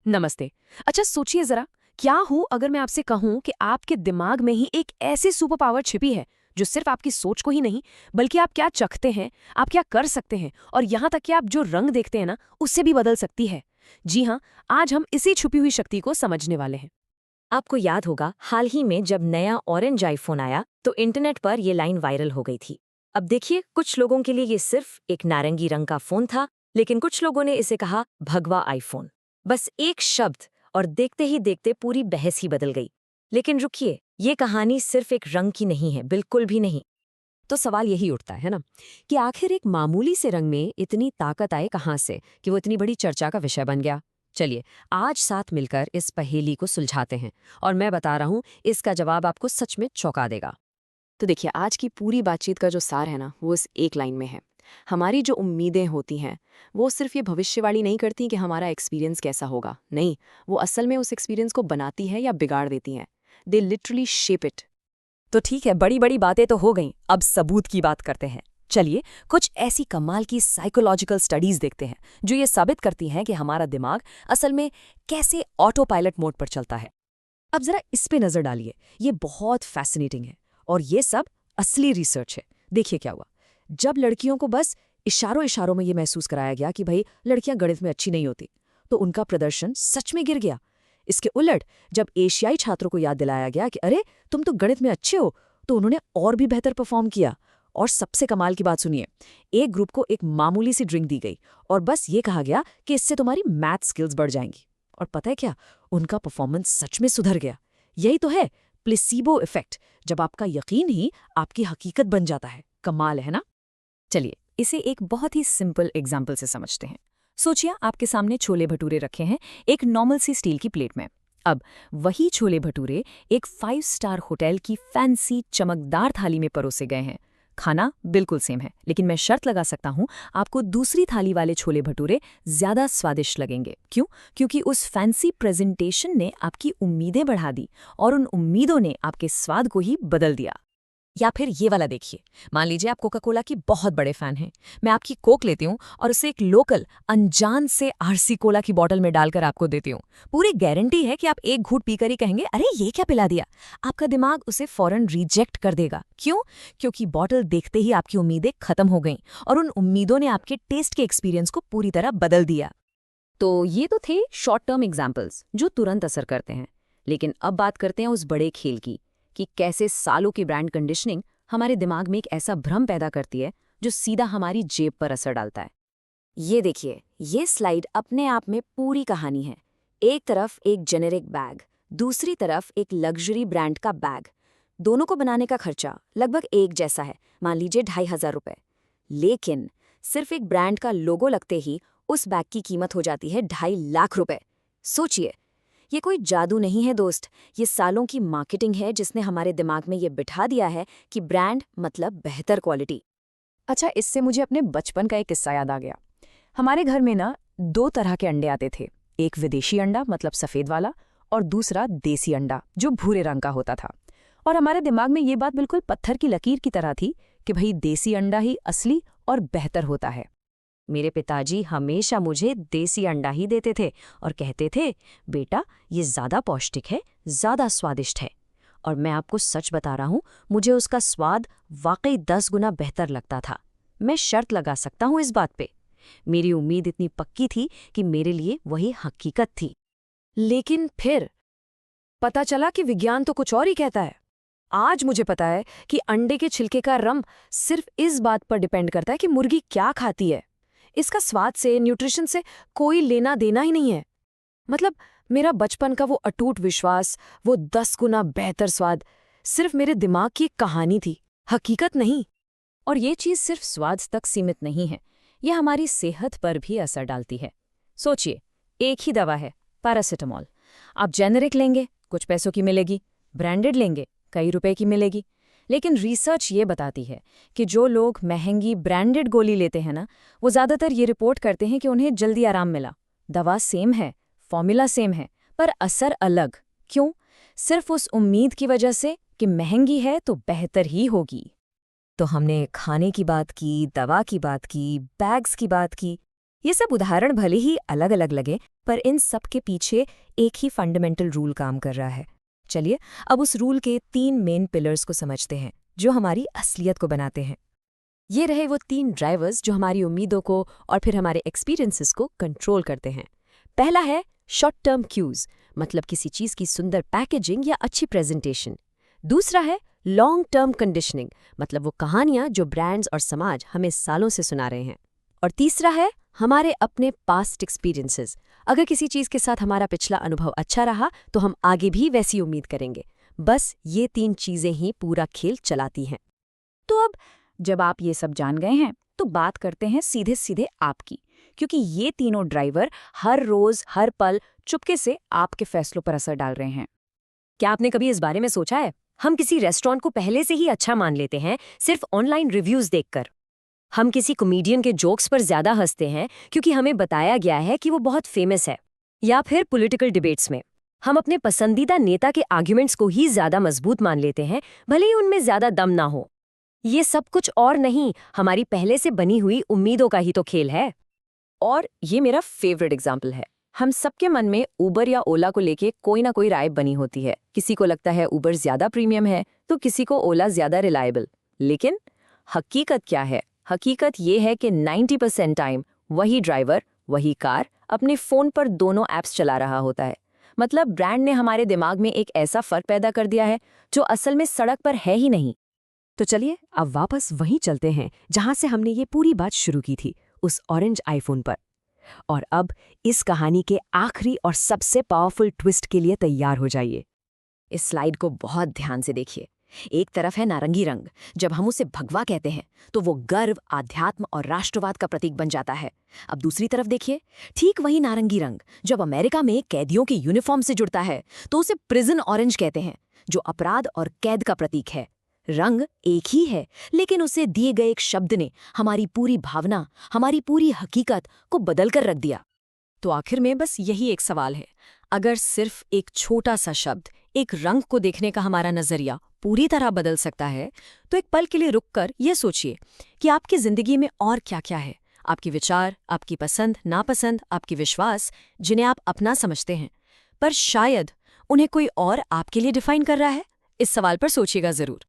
नमस्ते। अच्छा सोचिए जरा, क्या हो अगर मैं आपसे कहूं कि आपके दिमाग में ही एक ऐसी सुपर पावर छिपी है जो सिर्फ आपकी सोच को ही नहीं, बल्कि आप क्या चखते हैं, आप क्या कर सकते हैं और यहां तक कि आप जो रंग देखते हैं ना, उससे भी बदल सकती है। जी हाँ, आज हम इसी छुपी हुई शक्ति को समझने वाले हैं। आपको याद होगा हाल ही में जब नया ऑरेंज आईफोन आया तो इंटरनेट पर ये लाइन वायरल हो गई थी। अब देखिए, कुछ लोगों के लिए ये सिर्फ एक नारंगी रंग का फोन था, लेकिन कुछ लोगों ने इसे कहा भगवा आईफोन। बस एक शब्द और देखते ही देखते पूरी बहस ही बदल गई। लेकिन रुकिए, ये कहानी सिर्फ एक रंग की नहीं है, बिल्कुल भी नहीं। तो सवाल यही उठता है ना कि आखिर एक मामूली से रंग में इतनी ताकत आए कहाँ से कि वो इतनी बड़ी चर्चा का विषय बन गया। चलिए आज साथ मिलकर इस पहेली को सुलझाते हैं और मैं बता रहा हूँ इसका जवाब आपको सच में चौंका देगा। तो देखिए, आज की पूरी बातचीत का जो सार है ना, वो इस एक लाइन में है। हमारी जो उम्मीदें होती हैं, वो सिर्फ ये भविष्यवाणी नहीं करती कि हमारा एक्सपीरियंस कैसा होगा। नहीं, वो असल में उस एक्सपीरियंस को बनाती है या बिगाड़ देती हैं। They literally shape it. तो ठीक है, बड़ी बड़ी बातें तो हो गईं, अब सबूत की बात करते हैं। चलिए कुछ ऐसी कमाल की साइकोलॉजिकल स्टडीज देखते हैं जो ये साबित करती हैं कि हमारा दिमाग असल में कैसे ऑटो पायलट मोड पर चलता है। अब जरा इस पे नजर डालिए, ये बहुत फैसिनेटिंग है और ये सब असली रिसर्च है। देखिए क्या हुआ, जब लड़कियों को बस इशारों इशारों में ये महसूस कराया गया कि भाई लड़कियां गणित में अच्छी नहीं होती, तो उनका प्रदर्शन सच में गिर गया। इसके उलट जब एशियाई छात्रों को याद दिलाया गया कि अरे तुम तो गणित में अच्छे हो, तो उन्होंने और भी बेहतर परफॉर्म किया। और सबसे कमाल की बात सुनिए, एक ग्रुप को एक मामूली सी ड्रिंक दी गई और बस ये कहा गया कि इससे तुम्हारी मैथ स्किल्स बढ़ जाएंगी। और पता है क्या, उनका परफॉर्मेंस सच में सुधर गया। यही तो है प्लेसीबो इफेक्ट, जब आपका यकीन ही आपकी हकीकत बन जाता है। कमाल है ना। चलिए इसे एक बहुत ही सिंपल एग्जाम्पल से समझते हैं। सोचिए आपके सामने छोले भटूरे रखे हैं एक नॉर्मल सी स्टील की प्लेट में। अब वही छोले भटूरे एक 5 स्टार होटल की फैंसी चमकदार थाली में परोसे गए हैं। खाना बिल्कुल सेम है, लेकिन मैं शर्त लगा सकता हूं आपको दूसरी थाली वाले छोले भटूरे ज्यादा स्वादिष्ट लगेंगे। क्यों? क्योंकि उस फैंसी प्रेजेंटेशन ने आपकी उम्मीदें बढ़ा दी और उन उम्मीदों ने आपके स्वाद को ही बदल दिया। या फिर ये वाला देखिए, मान लीजिए आप कोका कोला की बहुत बड़े फैन हैं। मैं आपकी कोक लेती हूँ और उसे एक लोकल अनजान से आरसी कोला की बॉटल में डालकर आपको देती हूँ। पूरी गारंटी है कि आप एक घूंट पीकर ही कहेंगे अरे ये क्या पिला दिया। आपका दिमाग उसे फौरन रिजेक्ट कर देगा। क्यों? क्योंकि बॉटल देखते ही आपकी उम्मीदें खत्म हो गईं और उन उम्मीदों ने आपके टेस्ट के एक्सपीरियंस को पूरी तरह बदल दिया। तो ये तो थे शॉर्ट टर्म एग्जाम्पल्स जो तुरंत असर करते हैं, लेकिन अब बात करते हैं उस बड़े खेल की कि कैसे सालों की ब्रांड कंडीशनिंग हमारे दिमाग में एक ऐसा भ्रम पैदा करती है जो सीधा हमारी जेब पर असर डालता है। ये देखिए, ये स्लाइड अपने आप में पूरी कहानी है। एक तरफ एक जेनेरिक बैग, दूसरी तरफ एक लग्जरी ब्रांड का बैग। दोनों को बनाने का खर्चा लगभग एक जैसा है, मान लीजिए 2,500 रुपए। लेकिन सिर्फ एक ब्रांड का लोगो लगते ही उस बैग की कीमत हो जाती है 2.5 लाख रुपए। सोचिए, ये कोई जादू नहीं है दोस्त, ये सालों की मार्केटिंग है जिसने हमारे दिमाग में ये बिठा दिया है कि ब्रांड मतलब बेहतर क्वालिटी। अच्छा, इससे मुझे अपने बचपन का एक किस्सा याद आ गया। हमारे घर में ना 2 तरह के अंडे आते थे। एक विदेशी अंडा मतलब सफ़ेद वाला, और दूसरा देसी अंडा जो भूरे रंग का होता था। और हमारे दिमाग में ये बात बिल्कुल पत्थर की लकीर की तरह थी कि भाई देसी अंडा ही असली और बेहतर होता है। मेरे पिताजी हमेशा मुझे देसी अंडा ही देते थे और कहते थे बेटा ये ज़्यादा पौष्टिक है, ज़्यादा स्वादिष्ट है। और मैं आपको सच बता रहा हूँ, मुझे उसका स्वाद वाकई 10 गुना बेहतर लगता था। मैं शर्त लगा सकता हूँ इस बात पे। मेरी उम्मीद इतनी पक्की थी कि मेरे लिए वही हकीकत थी। लेकिन फिर पता चला कि विज्ञान तो कुछ और ही कहता है। आज मुझे पता है कि अंडे के छिलके का रंग सिर्फ इस बात पर डिपेंड करता है कि मुर्गी क्या खाती है। इसका स्वाद से, न्यूट्रिशन से कोई लेना देना ही नहीं है। मतलब मेरा बचपन का वो अटूट विश्वास, वो 10 गुना बेहतर स्वाद, सिर्फ मेरे दिमाग की एक कहानी थी, हकीकत नहीं। और ये चीज़ सिर्फ स्वाद तक सीमित नहीं है, यह हमारी सेहत पर भी असर डालती है। सोचिए, एक ही दवा है पैरासिटामॉल। आप जेनेरिक लेंगे कुछ पैसों की मिलेगी, ब्रांडेड लेंगे कई रुपए की मिलेगी। लेकिन रिसर्च ये बताती है कि जो लोग महंगी ब्रांडेड गोली लेते हैं ना, वो ज़्यादातर ये रिपोर्ट करते हैं कि उन्हें जल्दी आराम मिला। दवा सेम है, फॉर्मूला सेम है, पर असर अलग। क्यों? सिर्फ उस उम्मीद की वजह से कि महंगी है तो बेहतर ही होगी। तो हमने खाने की बात की, दवा की बात की, बैग्स की बात की, ये सब उदाहरण भले ही अलग अलग लगे, पर इन सब के पीछे एक ही फंडामेंटल रूल काम कर रहा है। चलिए अब उस रूल के 3 मेन पिलर्स को समझते हैं जो हमारी असलियत को बनाते हैं। ये रहे वो 3 ड्राइवर्स जो हमारी उम्मीदों को और फिर हमारे एक्सपीरियंसेस को कंट्रोल करते हैं। पहला है शॉर्ट टर्म क्यूज, मतलब किसी चीज़ की सुंदर पैकेजिंग या अच्छी प्रेजेंटेशन। दूसरा है लॉन्ग टर्म कंडीशनिंग, मतलब वो कहानियां जो ब्रांड्स और समाज हमें सालों से सुना रहे हैं। और तीसरा है हमारे अपने पास्ट एक्सपीरियंसेस। अगर किसी चीज़ के साथ हमारा पिछला अनुभव अच्छा रहा तो हम आगे भी वैसी उम्मीद करेंगे। बस ये 3 चीज़ें ही पूरा खेल चलाती हैं। तो अब जब आप ये सब जान गए हैं तो बात करते हैं सीधे सीधे आपकी, क्योंकि ये तीनों ड्राइवर हर रोज हर पल चुपके से आपके फैसलों पर असर डाल रहे हैं। क्या आपने कभी इस बारे में सोचा है? हम किसी रेस्टोरेंट को पहले से ही अच्छा मान लेते हैं सिर्फ ऑनलाइन रिव्यूज देखकर। हम किसी कॉमेडियन के जोक्स पर ज्यादा हंसते हैं क्योंकि हमें बताया गया है कि वो बहुत फेमस है। या फिर पॉलिटिकल डिबेट्स में हम अपने पसंदीदा नेता के आर्ग्यूमेंट्स को ही ज्यादा मजबूत मान लेते हैं, भले ही उनमें ज्यादा दम ना हो। ये सब कुछ और नहीं, हमारी पहले से बनी हुई उम्मीदों का ही तो खेल है। और ये मेरा फेवरेट एग्जाम्पल है। हम सबके मन में उबर या ओला को लेके कोई ना कोई राय बनी होती है। किसी को लगता है उबर ज्यादा प्रीमियम है तो किसी को ओला ज्यादा रिलायबल। लेकिन हकीकत क्या है? हकीकत ये है कि 90% टाइम वही ड्राइवर, वही कार अपने फ़ोन पर दोनों ऐप्स चला रहा होता है। मतलब ब्रांड ने हमारे दिमाग में एक ऐसा फ़र्क पैदा कर दिया है जो असल में सड़क पर है ही नहीं। तो चलिए अब वापस वहीं चलते हैं जहां से हमने ये पूरी बात शुरू की थी, उस ऑरेंज आईफोन पर। और अब इस कहानी के आखिरी और सबसे पावरफुल ट्विस्ट के लिए तैयार हो जाइए। इस स्लाइड को बहुत ध्यान से देखिए। एक तरफ है नारंगी रंग। जब हम उसे भगवा कहते हैं तो वो गर्व, आध्यात्म और राष्ट्रवाद का प्रतीक बन जाता है। अब दूसरी तरफ देखिए, ठीक वही नारंगी रंग जब अमेरिका में कैदियों के यूनिफॉर्म से जुड़ता है तो उसे प्रिजन ऑरेंज कहते हैं, जो अपराध और कैद का प्रतीक है। रंग एक ही है, लेकिन उसे दिए गए एक शब्द ने हमारी पूरी भावना, हमारी पूरी हकीकत को बदल कर रख दिया। तो आखिर में बस यही एक सवाल है, अगर सिर्फ एक छोटा सा शब्द, एक रंग को देखने का हमारा नजरिया पूरी तरह बदल सकता है, तो एक पल के लिए रुककर यह सोचिए कि आपकी जिंदगी में और क्या क्या है। आपके विचार, आपकी पसंद, नापसंद, आपके विश्वास, जिन्हें आप अपना समझते हैं, पर शायद उन्हें कोई और आपके लिए डिफाइन कर रहा है। इस सवाल पर सोचिएगा जरूर।